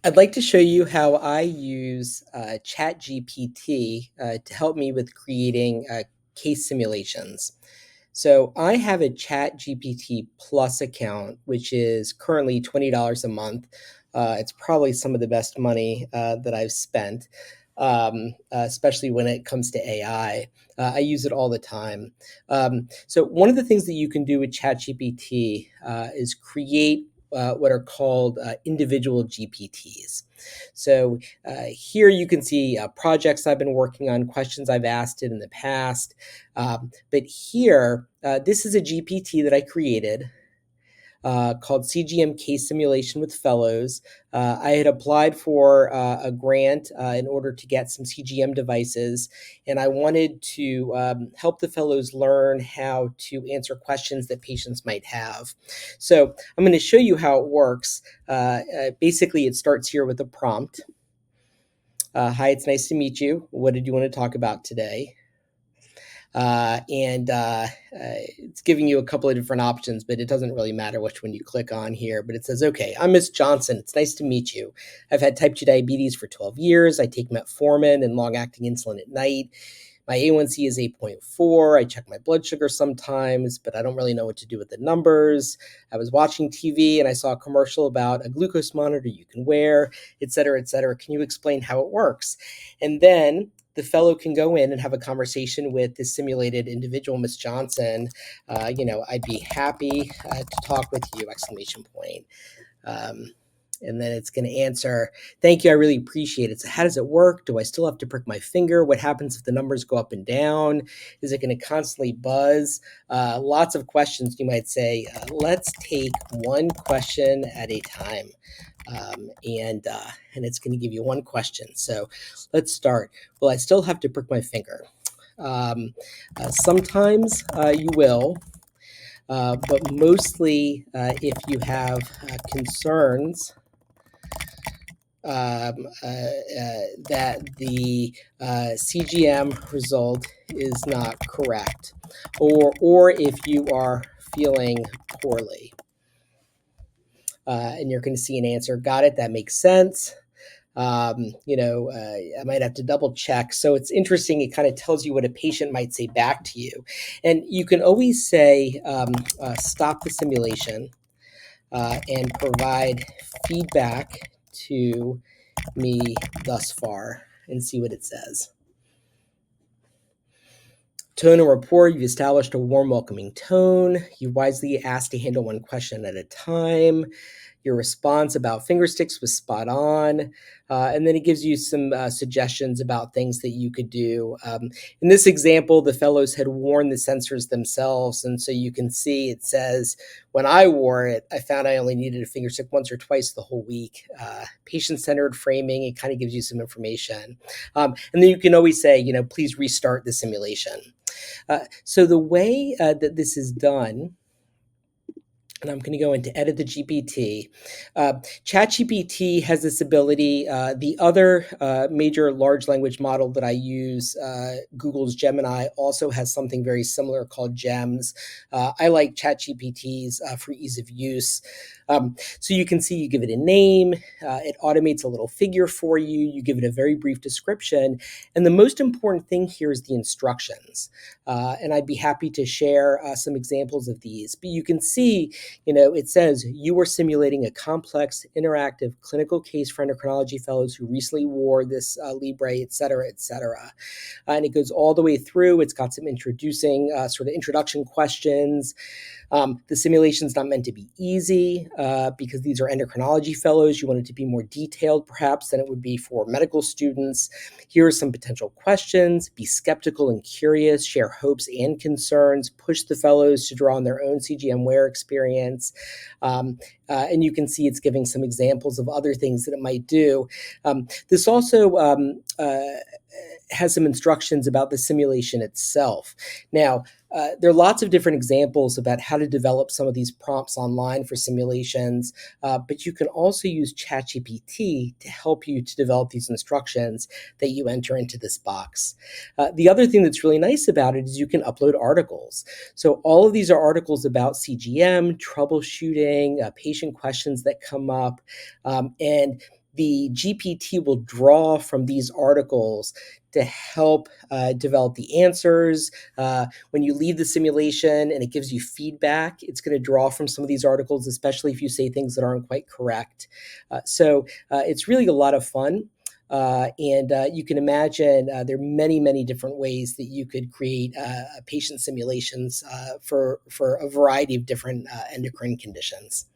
I'd like to show you how I use ChatGPT to help me with creating case simulations. So I have a ChatGPT Plus account, which is currently $20 a month. It's probably some of the best money that I've spent, especially when it comes to AI. I use it all the time. So one of the things that you can do with ChatGPT is create what are called individual GPTs. So here you can see projects I've been working on, questions I've asked it in the past. But here, this is a GPT that I created called CGM Case Simulation with Fellows. I had applied for a grant in order to get some CGM devices, and I wanted to help the fellows learn how to answer questions that patients might have. So I'm going to show you how it works. Basically, it starts here with a prompt. Hi, it's nice to meet you. What did you want to talk about today? And it's giving you a couple of different options, but it doesn't really matter which one you click on here. But it says, okay, I'm Miss Johnson. It's nice to meet you. I've had type 2 diabetes for 12 years. I take metformin and long-acting insulin at night. My A1C is 8.4. I check my blood sugar sometimes, but I don't really know what to do with the numbers. I was watching TV and I saw a commercial about a glucose monitor you can wear, et cetera, et cetera. Can you explain how it works? And then the fellow can go in and have a conversation with this simulated individual, Miss Johnson. I'd be happy to talk with you, exclamation point. And then it's going to answer, thank you, I really appreciate it. So how does it work? Do I still have to prick my finger? What happens if the numbers go up and down? Is it going to constantly buzz? Lots of questions you might say. Let's take one question at a time. And it's going to give you one question. So let's start. Well, I still have to prick my finger. Sometimes you will. But mostly if you have concerns that the CGM result is not correct, or if you are feeling poorly. And you're going to see an answer. Got it. That makes sense. I might have to double check. So it's interesting. It kind of tells you what a patient might say back to you. And you can always say, stop the simulation and provide feedback to me thus far and see what it says. Tone and rapport, you've established a warm, welcoming tone. You wisely asked to handle one question at a time. Your response about finger sticks was spot on. And then it gives you some suggestions about things that you could do. In this example, the fellows had worn the sensors themselves. And so you can see it says, when I wore it, I found I only needed a finger stick once or twice the whole week. Patient-centered framing, it kind of gives you some information. And then you can always say, please restart the simulation. So the way that this is done, and I'm going to go into edit the GPT. ChatGPT has this ability. The other major large language model that I use, Google's Gemini, also has something very similar called GEMS. I like ChatGPT's for ease of use. So you can see you give it a name, it automates a little figure for you, you give it a very brief description, and the most important thing here is the instructions. And I'd be happy to share some examples of these. But you can see, it says you are simulating a complex, interactive clinical case for endocrinology fellows who recently wore this Libre, et cetera, et cetera. And it goes all the way through. It's got some introducing sort of introduction questions. The simulation is not meant to be easy because these are endocrinology fellows. You want it to be more detailed, perhaps, than it would be for medical students. Here are some potential questions. Be skeptical and curious. Share hopes and concerns. Push the fellows to draw on their own CGM wear experience. And you can see it's giving some examples of other things that it might do. This also has some instructions about the simulation itself. Now, there are lots of different examples about how to develop some of these prompts online for simulations, but you can also use ChatGPT to help you to develop these instructions that you enter into this box. The other thing that's really nice about it is you can upload articles. So all of these are articles about CGM, troubleshooting, patient questions that come up, and the GPT will draw from these articles to help develop the answers. When you leave the simulation and it gives you feedback, it's going to draw from some of these articles, especially if you say things that aren't quite correct. So it's really a lot of fun. And you can imagine there are many, many different ways that you could create patient simulations for a variety of different endocrine conditions.